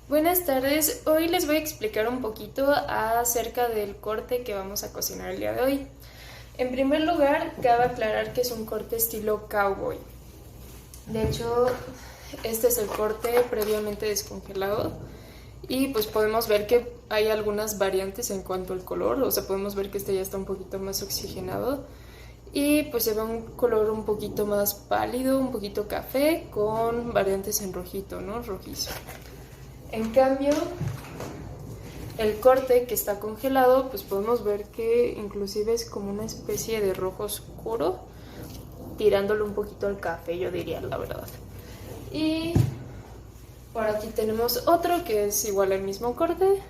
Buenas tardes, hoy les voy a explicar un poquito acerca del corte que vamos a cocinar el día de hoy. En primer lugar, cabe aclarar que es un corte estilo cowboy. De hecho, este es el corte previamente descongelado y pues podemos ver que hay algunas variantes en cuanto al color, o sea, podemos ver que este ya está un poquito más oxigenado y pues se ve un color un poquito más pálido, un poquito café con variantes en rojito, ¿no? Rojizo. En cambio, el corte que está congelado, pues podemos ver que inclusive es como una especie de rojo oscuro, tirándolo un poquito al café, yo diría, la verdad. Y por aquí tenemos otro que es igual al mismo corte.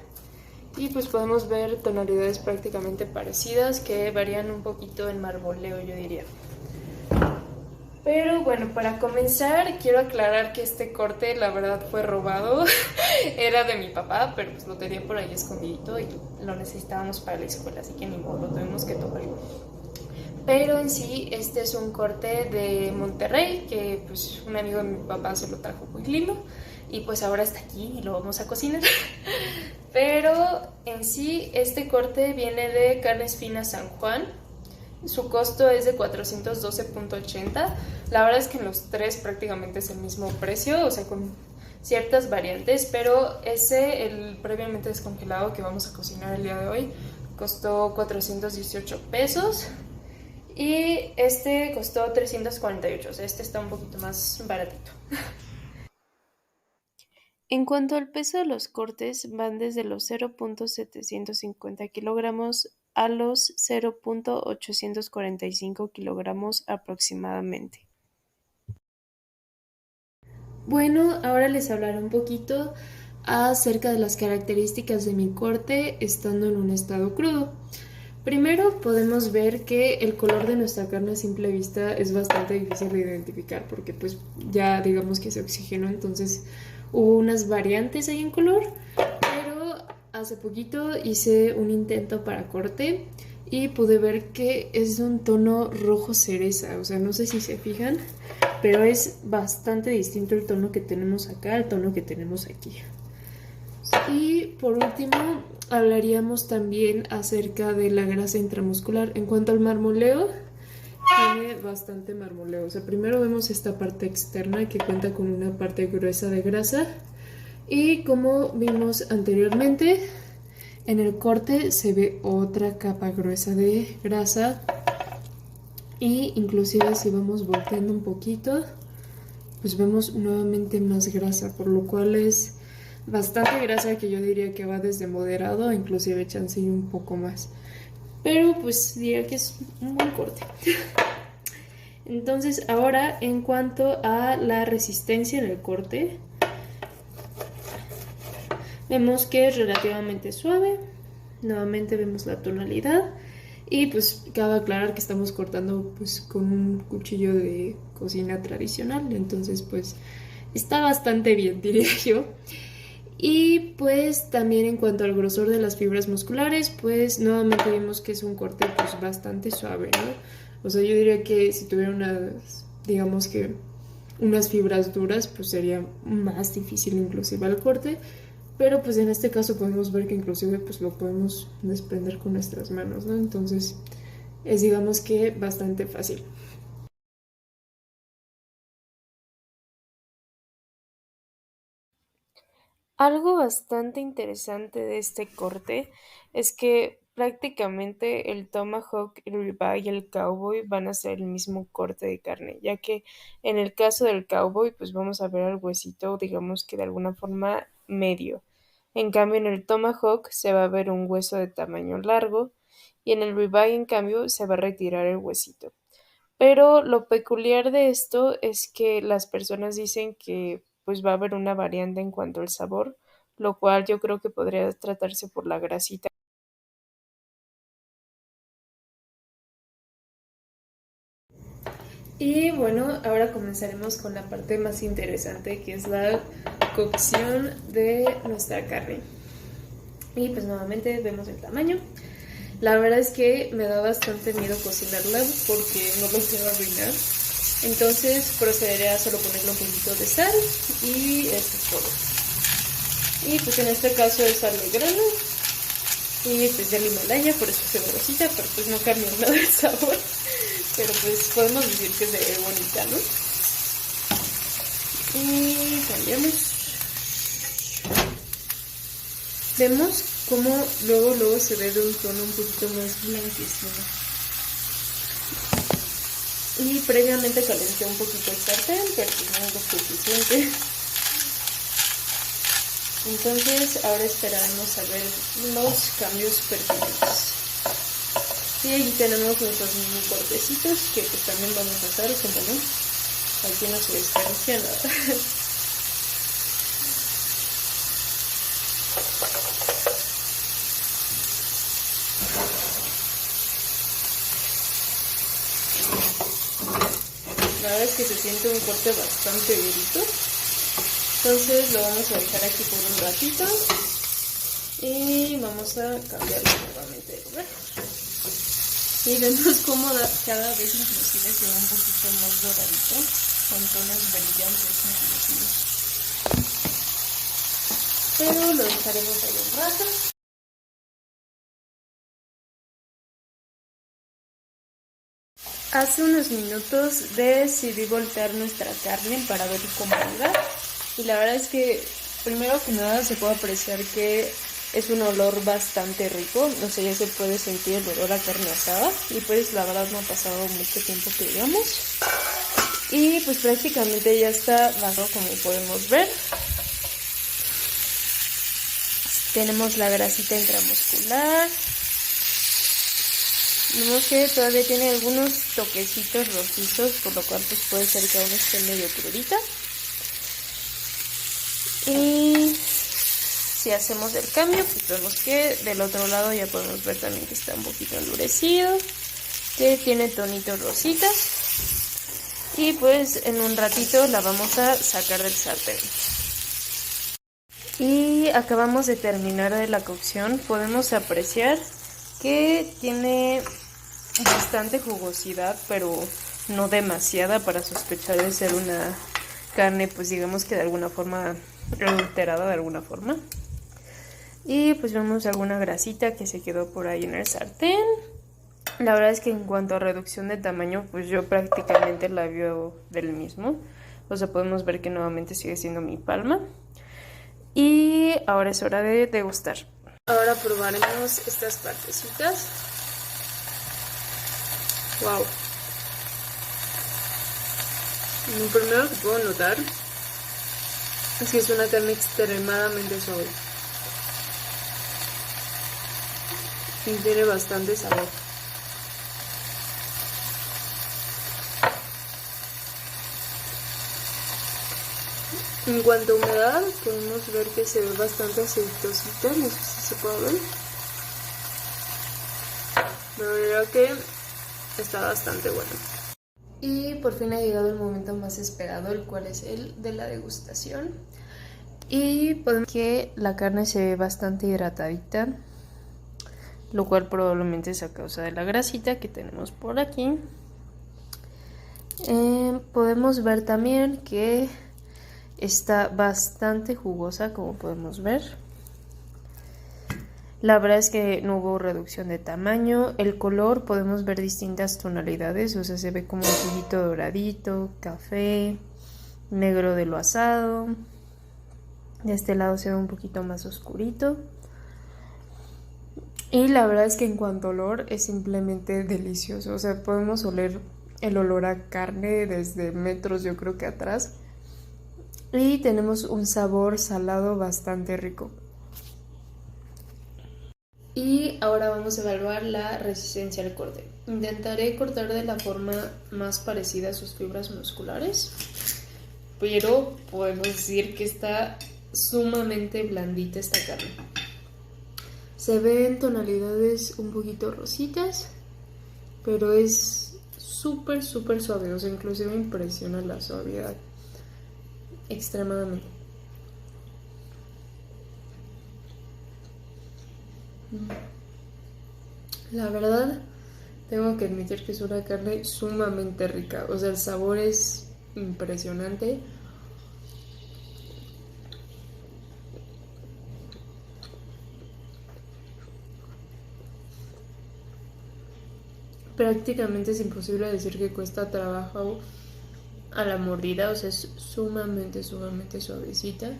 Y pues podemos ver tonalidades prácticamente parecidas que varían un poquito en marmoleo, yo diría. Pero bueno, para comenzar quiero aclarar que este corte la verdad fue robado. Era de mi papá, pero pues lo tenía por ahí escondidito y lo necesitábamos para la escuela, así que ni modo, lo tuvimos que tomar. Pero en sí, este es un corte de Monterrey, que pues un amigo de mi papá se lo trajo muy lindo y pues ahora está aquí y lo vamos a cocinar. Pero en sí, este corte viene de Carnes Finas San Juan. Su costo es de 412.80. La verdad es que en los tres prácticamente es el mismo precio, o sea, con ciertas variantes, pero ese, el previamente descongelado que vamos a cocinar el día de hoy, costó 418 pesos y este costó 348, o sea, este está un poquito más baratito. En cuanto al peso de los cortes, van desde los 0.750 kilogramos a los 0.845 kilogramos aproximadamente. Bueno, ahora les hablaré un poquito acerca de las características de mi corte estando en un estado crudo. Primero podemos ver que el color de nuestra carne a simple vista es bastante difícil de identificar porque pues ya digamos que se oxigenó, entonces hubo unas variantes ahí en color, pero hace poquito hice un intento para corte y pude ver que es de un tono rojo cereza, o sea, no sé si se fijan, pero es bastante distinto el tono que tenemos acá al tono que tenemos aquí. Y por último, hablaríamos también acerca de la grasa intramuscular. En cuanto al marmoleo, tiene bastante marmoleo. O sea, primero vemos esta parte externa que cuenta con una parte gruesa de grasa. Y como vimos anteriormente, en el corte se ve otra capa gruesa de grasa. Y inclusive si vamos volteando un poquito, pues vemos nuevamente más grasa, por lo cual es bastante grasa que yo diría que va desde moderado a inclusive chance y un poco más. Pero pues diría que es un buen corte. Entonces ahora en cuanto a la resistencia en el corte, vemos que es relativamente suave. Nuevamente vemos la tonalidad. Y pues cabe aclarar que estamos cortando pues con un cuchillo de cocina tradicional. Entonces pues está bastante bien, diría yo. Y pues también en cuanto al grosor de las fibras musculares, pues nuevamente vemos que es un corte pues bastante suave, ¿no? O sea, yo diría que si tuviera unas, digamos que unas fibras duras, pues sería más difícil inclusive el corte. Pero pues en este caso podemos ver que inclusive pues lo podemos desprender con nuestras manos, ¿no? Entonces es digamos que bastante fácil. Algo bastante interesante de este corte es que prácticamente el tomahawk, el ribeye y el cowboy van a ser el mismo corte de carne, ya que en el caso del cowboy pues vamos a ver al huesito digamos que de alguna forma medio. En cambio en el tomahawk se va a ver un hueso de tamaño largo y en el ribeye en cambio se va a retirar el huesito. Pero lo peculiar de esto es que las personas dicen que pues va a haber una variante en cuanto al sabor, lo cual yo creo que podría tratarse por la grasita. Y bueno, ahora comenzaremos con la parte más interesante que es la cocción de nuestra carne. Y pues nuevamente vemos el tamaño. La verdad es que me da bastante miedo cocinarla porque no lo quiero arruinar. Entonces procederé a solo ponerle un poquito de sal y eso es todo. Y pues en este caso es sal de grano y pues del Himalaya, por eso se ve rosita, pero pues no cambia nada el sabor. Pero pues podemos decir que se ve bonita, ¿no? Y cambiamos. Vemos cómo luego se ve de un tono un poquito más blanquecino. Y previamente calenté un poquito el sartén, pero pues no es lo suficiente. Entonces ahora esperaremos a ver los cambios pertinentes. Y aquí tenemos nuestros mini cortecitos que pues también vamos a hacer, como no, aquí no se desperdicia nada. La verdad es que se siente un corte bastante durito. Entonces lo vamos a dejar aquí por un ratito y vamos a cambiarlo nuevamente de lugar. Y vemos cómo cada vez inclusive se ve un poquito más doradito, con tonos brillantes inclusive. Pero lo dejaremos ahí un rato. Hace unos minutos decidí voltear nuestra carne para ver cómo iba. Y la verdad es que primero que nada se puede apreciar que es un olor bastante rico. No sé, ya se puede sentir el olor a carne asada. Y pues la verdad no ha pasado mucho tiempo que digamos. Y pues prácticamente ya está basado, como podemos ver. Tenemos la grasita intramuscular. Vemos que todavía tiene algunos toquecitos rojizos, por lo cual pues puede ser que aún esté medio crudita. Y si hacemos el cambio, pues vemos que del otro lado ya podemos ver también que está un poquito endurecido, que tiene tonitos rositas. Y pues en un ratito la vamos a sacar del sartén. Y acabamos de terminar de la cocción. Podemos apreciar que tiene bastante jugosidad, pero no demasiada para sospechar de ser una carne, pues digamos que de alguna forma adulterada de alguna forma. Y pues vemos alguna grasita que se quedó por ahí en el sartén. La verdad es que en cuanto a reducción de tamaño, pues yo prácticamente la veo del mismo. O sea, podemos ver que nuevamente sigue siendo mi palma. Y ahora es hora de degustar. Ahora probaremos estas partecitas. Wow. Lo primero que puedo notar es que es una carne extremadamente suave. Y tiene bastante sabor. En cuanto a humedad, podemos ver que se ve bastante aceitosita, no sé si se puede ver. La verdad que está bastante bueno. Y por fin ha llegado el momento más esperado, el cual es el de la degustación. Y podemos ver que la carne se ve bastante hidratadita, lo cual probablemente es a causa de la grasita que tenemos por aquí. Podemos ver también que está bastante jugosa, como podemos ver. La verdad es que no hubo reducción de tamaño. El color podemos ver distintas tonalidades, o sea, se ve como un poquito doradito, café, negro de lo asado. De este lado se ve un poquito más oscurito. Y la verdad es que en cuanto a olor es simplemente delicioso. O sea, podemos oler el olor a carne desde metros, yo creo que atrás. Y tenemos un sabor salado bastante rico. Y ahora vamos a evaluar la resistencia al corte. Intentaré cortar de la forma más parecida a sus fibras musculares, pero podemos decir que está sumamente blandita esta carne. Se ven tonalidades un poquito rositas, pero es súper suave, o sea, inclusive impresiona la suavidad extremadamente. La verdad, tengo que admitir que es una carne sumamente rica, o sea, el sabor es impresionante. prácticamente es imposible decir que cuesta trabajo a la mordida, o sea, es sumamente suavecita.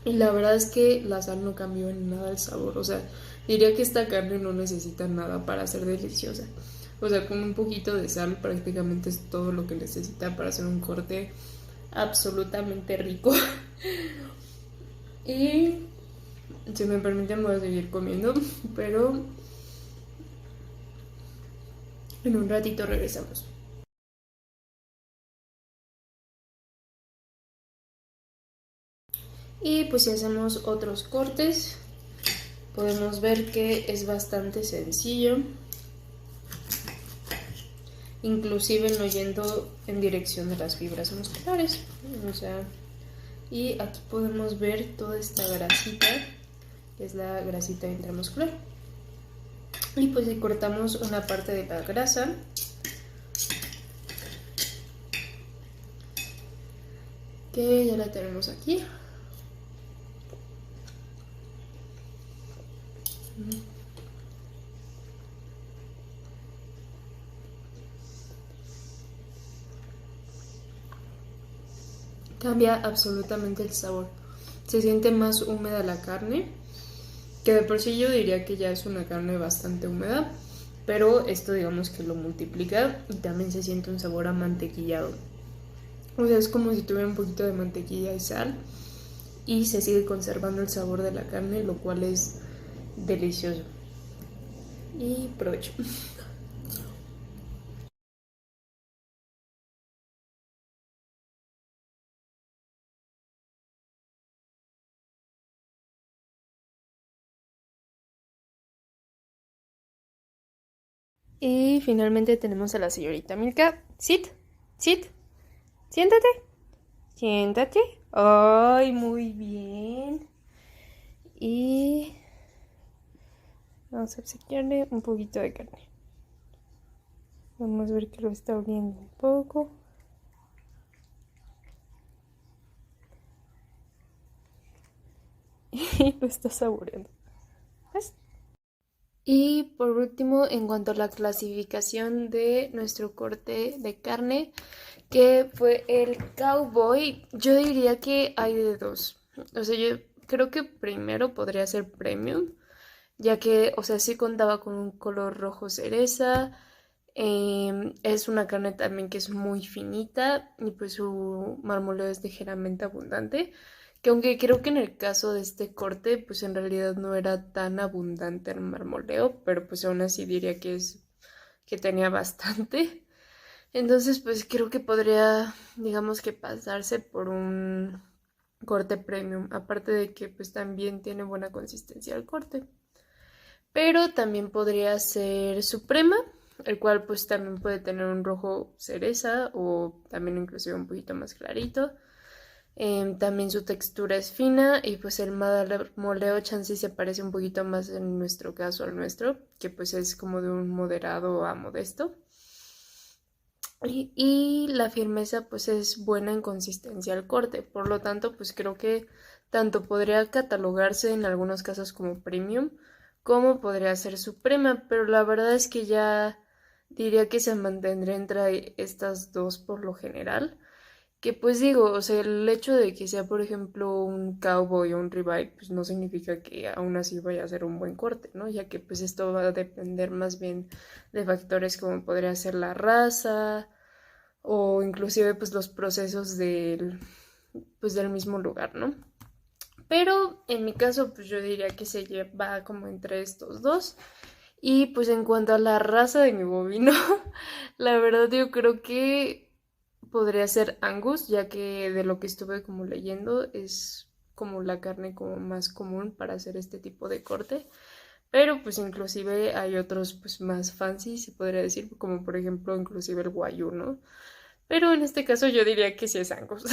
Y la verdad es que la sal no cambió en nada el sabor, o sea, diría que esta carne no necesita nada para ser deliciosa. O sea, con un poquito de sal prácticamente es todo lo que necesita para hacer un corte absolutamente rico. Y si me permiten voy a seguir comiendo, pero en un ratito regresamos. Y pues si hacemos otros cortes, podemos ver que es bastante sencillo, inclusive no yendo en dirección de las fibras musculares. O sea, y aquí podemos ver toda esta grasita, que es la grasita intramuscular. Y pues si cortamos una parte de la grasa, que ya la tenemos aquí. Cambia absolutamente el sabor. Se siente más húmeda la carne, que de por sí yo diría que ya es una carne bastante húmeda, pero esto digamos que lo multiplica y también se siente un sabor amantequillado. O sea, es como si tuviera un poquito de mantequilla y sal y se sigue conservando el sabor de la carne, lo cual es delicioso. Y provecho. Y finalmente tenemos a la señorita Milka. Sit, sit, siéntate, siéntate. Ay, muy bien. Y vamos a obsequiarle un poquito de carne. Vamos a ver que lo está abriendo un poco. Y lo está saboreando. ¿Ves? Y por último, en cuanto a la clasificación de nuestro corte de carne, que fue el cowboy, yo diría que hay de dos. O sea, yo creo que primero podría ser premium, ya que, o sea, sí contaba con un color rojo cereza. Es una carne también que es muy finita y pues su marmoleo es ligeramente abundante. Que aunque creo que en el caso de este corte, pues en realidad no era tan abundante el marmoleo, pero pues aún así diría que es que tenía bastante. Entonces, pues creo que podría, digamos que pasarse por un corte premium, aparte de que pues también tiene buena consistencia el corte. Pero también podría ser suprema, el cual pues también puede tener un rojo cereza o también inclusive un poquito más clarito. También su textura es fina y pues el marmoleo chance se parece un poquito más en nuestro caso al nuestro, que pues es como de un moderado a modesto. Y la firmeza pues es buena en consistencia al corte, por lo tanto pues creo que tanto podría catalogarse en algunos casos como premium como podría ser suprema, pero la verdad es que ya diría que se mantendría entre estas dos por lo general. Que pues digo, o sea, el hecho de que sea, por ejemplo, un cowboy o un ribeye, pues no significa que aún así vaya a ser un buen corte, ¿no? Ya que pues esto va a depender más bien de factores como podría ser la raza o inclusive pues los procesos pues del mismo lugar, ¿no? Pero en mi caso, pues yo diría que se lleva como entre estos dos. Y pues en cuanto a la raza de mi bovino, la verdad yo creo que podría ser Angus, ya que de lo que estuve como leyendo es como la carne como más común para hacer este tipo de corte. Pero pues inclusive hay otros pues más fancy, se podría decir, como por ejemplo inclusive el Wagyu, ¿no? Pero en este caso yo diría que sí es Angus.